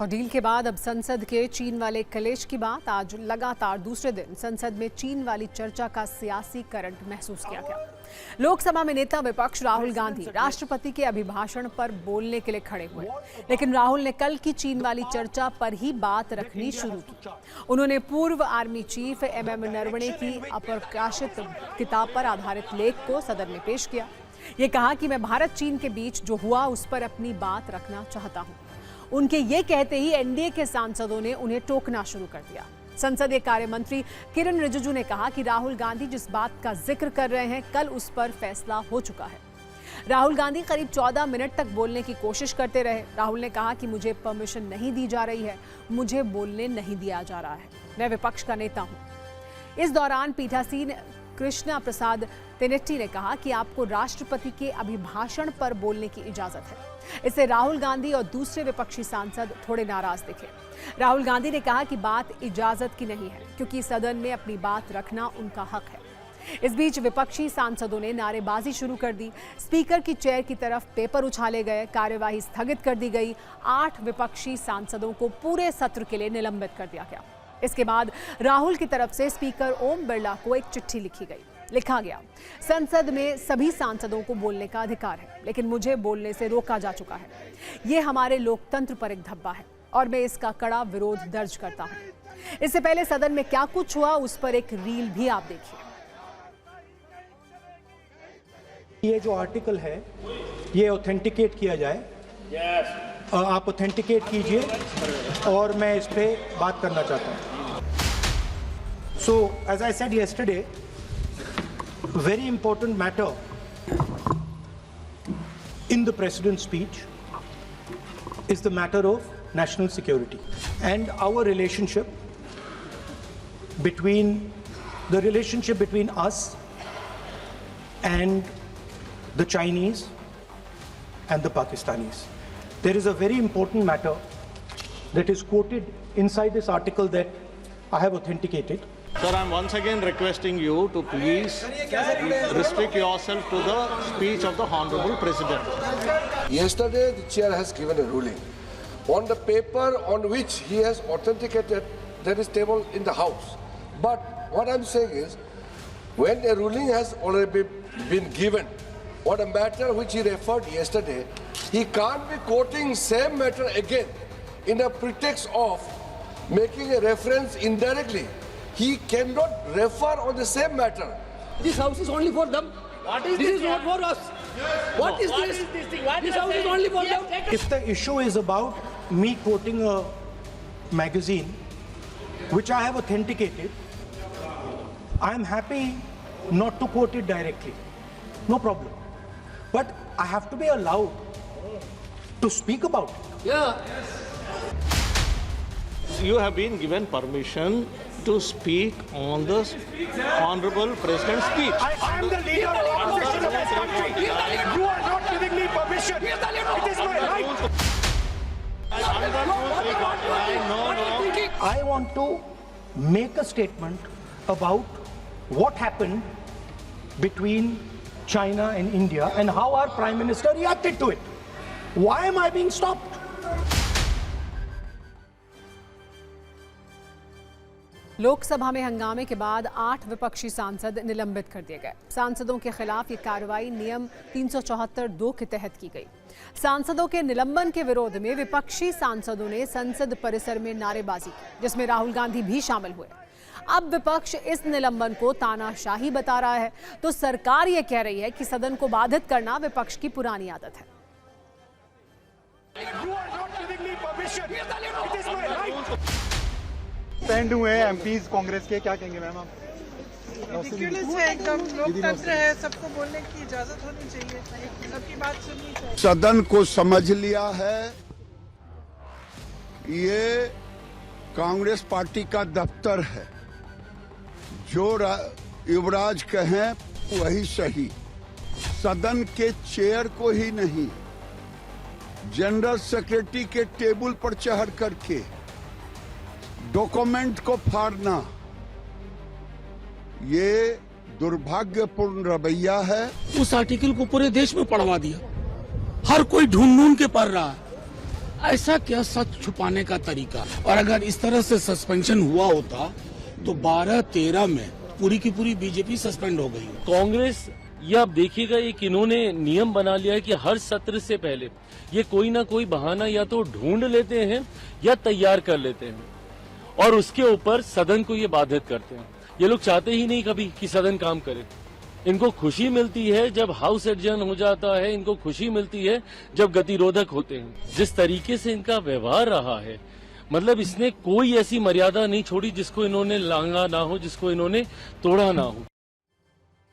और डील के बाद अब संसद के चीन वाले कलेश की बात। आज लगातार दूसरे दिन संसद में चीन वाली चर्चा का सियासी करंट महसूस किया गया। लोकसभा में नेता विपक्ष राहुल गांधी राष्ट्रपति के अभिभाषण पर बोलने के लिए खड़े हुए, लेकिन राहुल ने कल की चीन वाली चर्चा पर ही बात रखनी शुरू की। उन्होंने पूर्व आर्मी चीफ MM नरवणे की अप्रकाशित किताब पर आधारित लेख को सदन में पेश किया। ये कहा कि मैं भारत चीन के बीच जो हुआ उस पर अपनी बात रखना चाहता हूं। उनके ये कहते ही NDA के सांसदों ने उन्हें टोकना शुरू कर दिया। संसदीय कार्य मंत्री किरण रिजिजू ने कहा कि राहुल गांधी जिस बात का जिक्र कर रहे हैं कल उस पर फैसला हो चुका है। राहुल गांधी करीब 14 मिनट तक बोलने की कोशिश करते रहे। राहुल ने कहा कि मुझे परमिशन नहीं दी जा रही है, मुझे बोलने नहीं दिया जा रहा है, मैं विपक्ष का नेता हूं। इस दौरान पीठासीन कृष्णा प्रसाद तेनेट्टी ने कहा कि आपको राष्ट्रपति के अभिभाषण पर बोलने की इजाजत है। इससे राहुल गांधी और दूसरे विपक्षी सांसद थोड़े नाराज दिखे। राहुल गांधी ने कहा कि बात इजाजत की नहीं है, क्योंकि सदन में अपनी बात रखना उनका हक है। इस बीच विपक्षी सांसदों ने नारेबाजी शुरू कर दी। स्पीकर की चेयर की तरफ पेपर उछाले गए, कार्यवाही स्थगित कर दी गई। 8 विपक्षी सांसदों को पूरे सत्र के लिए निलंबित कर दिया गया। इसके बाद राहुल की तरफ से स्पीकर ओम बिरला को एक चिट्ठी लिखा गया। संसद में सभी सांसदों को बोलने का अधिकार है, लेकिन मुझे बोलने से रोका जा चुका है। ये हमारे लोकतंत्र पर एक धब्बा है और मैं इसका कड़ा विरोध दर्ज करता हूं। इससे पहले सदन में क्या कुछ हुआ उस पर एक रील भी आप देखिए। ये जो आर्टिकल है ये ऑथेंटिकेट किया जाए। आप ऑथेंटिकेट कीजिए और मैं इस पे बात करना चाहता हूं। So, as I said yesterday, very important matter in the President's speech is the matter of national security and our relationship between us and the Chinese and the Pakistanis. There is a very important matter that is quoted inside this article that I have authenticated. Sir, I am once again requesting you to please restrict yourself to the speech of the Honorable President. Yesterday, the chair has given a ruling on the paper on which he has authenticated that is table in the House. But what I am saying is, when a ruling has already been given on a matter which he referred yesterday, he can't be quoting same matter again in a pretext of making a reference indirectly. He cannot refer on the same matter. This house is only for them. What is this is not for us. What is this? This house is only for them. If the issue is about me quoting a magazine which I have authenticated, I am happy not to quote it directly. No problem. But I have to be allowed to speak about it. Yeah. You have been given permission to speak on the Honorable President's speech. I am the leader of opposition of this country. You are not giving me permission. It is my right. I want to make a statement about what happened between China and India and how our Prime Minister reacted to it. Why am I being stopped? Lok Sabha में हंगामे के बाद 8 विपक्षी सांसद निलंबित कर दिए गए। सांसदों के खिलाफ ये कार्रवाई नियम 374(2) के तहत की गई। सांसदों के निलंबन के विरोध में विपक्षी सांसदों ने संसद परिसर में नारेबाजी की, जिसमें राहुल गांधी भी शामिल हुए। अब विपक्ष इस निलंबन को तानाशाही बता रहा है, तो सरकार ये कह रही है कि सदन को बाधित करना विपक्ष की पुरानी आदत है। स्टैंड हुए एमपीज कांग्रेस के, क्या कहेंगे मैम आप? रिडिकुलस है एकदम। लोकतंत्र है, सबको बोलने की इजाजत होनी चाहिए, सबकी बात सुननी चाहिए। सदन को समझ लिया है ये कांग्रेस पार्टी का दफ्तर है, जो युवराज कहें वही सही। सदन के चेयर को ही नहीं, जनरल सेक्रेटरी के टेबल पर चढ़ करके डॉक्यूमेंट को फाड़ना ये दुर्भाग्यपूर्ण रवैया है। उस आर्टिकल को पूरे देश में पढ़वा दिया, हर कोई ढूंढ ढूंढ के पढ़ रहा है। ऐसा क्या सच छुपाने का तरीका? और अगर इस तरह से सस्पेंशन हुआ होता तो 12-13 में पूरी की पूरी बीजेपी सस्पेंड हो गई। कांग्रेस ये आप देखिएगा, एक इन्होंने नियम बना लिया है कि हर सत्र से पहले ये कोई ना कोई बहाना या तो ढूंढ लेते हैं या तैयार कर लेते हैं और उसके ऊपर सदन को ये बाधित करते हैं। ये लोग चाहते ही नहीं कभी कि सदन काम करे। इनको खुशी मिलती है जब हाउस एडजर्न हो जाता है, इनको खुशी मिलती है जब गतिरोधक होते हैं। जिस तरीके से इनका व्यवहार रहा है, मतलब इसने कोई ऐसी मर्यादा नहीं छोड़ी जिसको इन्होंने लांघा ना हो, जिसको इन्होंने तोड़ा ना हो।